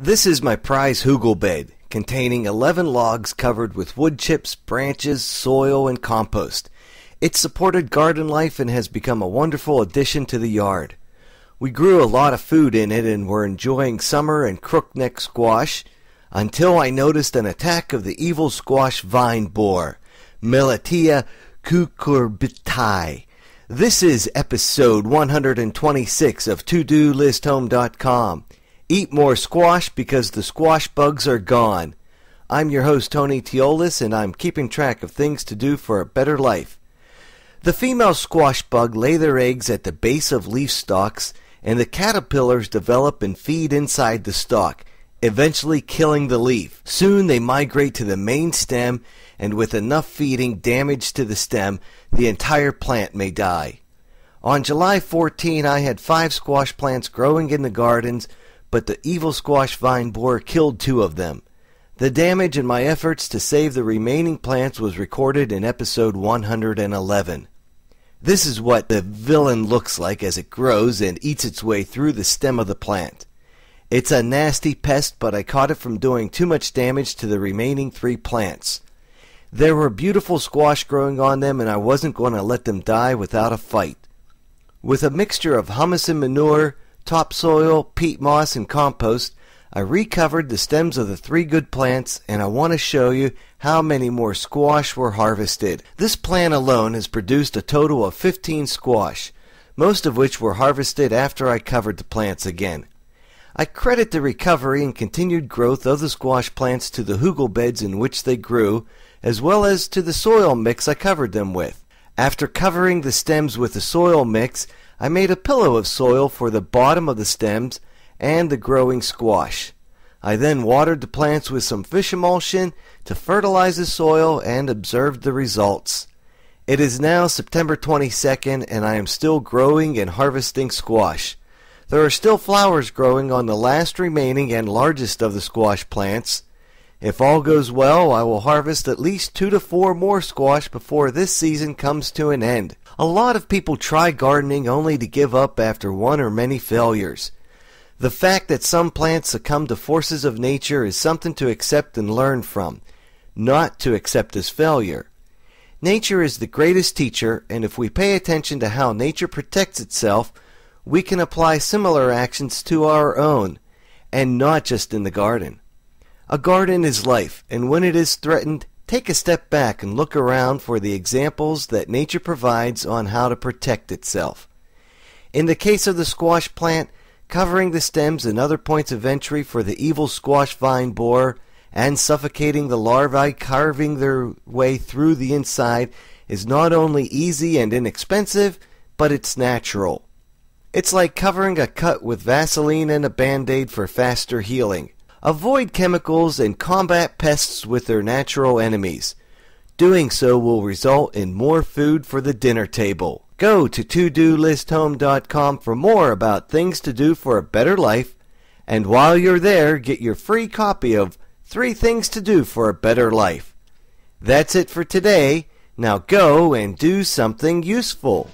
This is my prize hugel bed, containing 11 logs covered with wood chips, branches, soil, and compost. It's supported garden life and has become a wonderful addition to the yard. We grew a lot of food in it and were enjoying summer and crookneck squash until I noticed an attack of the evil squash vine borer, Miletia cucurbitae. This is episode 126 of ToDoListHome.com. Eat more squash because the squash bugs are gone. I'm your host, Tony Teolis, and I'm keeping track of things to do for a better life. The female squash bug lay their eggs at the base of leaf stalks, and the caterpillars develop and feed inside the stalk, eventually killing the leaf. Soon they migrate to the main stem, and with enough feeding damage to the stem, the entire plant may die. On July 14, I had 5 squash plants growing in the gardens, but the evil squash vine borer killed 2 of them. The damage in my efforts to save the remaining plants was recorded in episode 111. This is what the villain looks like as it grows and eats its way through the stem of the plant. It's a nasty pest, but I caught it from doing too much damage to the remaining 3 plants. There were beautiful squash growing on them, and I wasn't going to let them die without a fight. With a mixture of humus and manure, topsoil, peat moss, and compost, I recovered the stems of the 3 good plants, and I want to show you how many more squash were harvested. This plant alone has produced a total of 15 squash, most of which were harvested after I covered the plants again. I credit the recovery and continued growth of the squash plants to the hugel beds in which they grew, as well as to the soil mix I covered them with. After covering the stems with the soil mix, I made a pillow of soil for the bottom of the stems and the growing squash. I then watered the plants with some fish emulsion to fertilize the soil and observed the results. It is now September 22nd, and I am still growing and harvesting squash. There are still flowers growing on the last remaining and largest of the squash plants. If all goes well, I will harvest at least 2 to 4 more squash before this season comes to an end. A lot of people try gardening only to give up after one or many failures. The fact that some plants succumb to forces of nature is something to accept and learn from, not to accept as failure. Nature is the greatest teacher, and if we pay attention to how nature protects itself, we can apply similar actions to our own, and not just in the garden. A garden is life, and when it is threatened, take a step back and look around for the examples that nature provides on how to protect itself. In the case of the squash plant, covering the stems and other points of entry for the evil squash vine borer and suffocating the larvae carving their way through the inside is not only easy and inexpensive, but it's natural. It's like covering a cut with Vaseline and a Band-Aid for faster healing. Avoid chemicals and combat pests with their natural enemies. Doing so will result in more food for the dinner table. Go to ToDoListHome.com for more about things to do for a better life, and while you're there, get your free copy of 3 Things to Do for a Better Life. That's it for today. Now go and do something useful.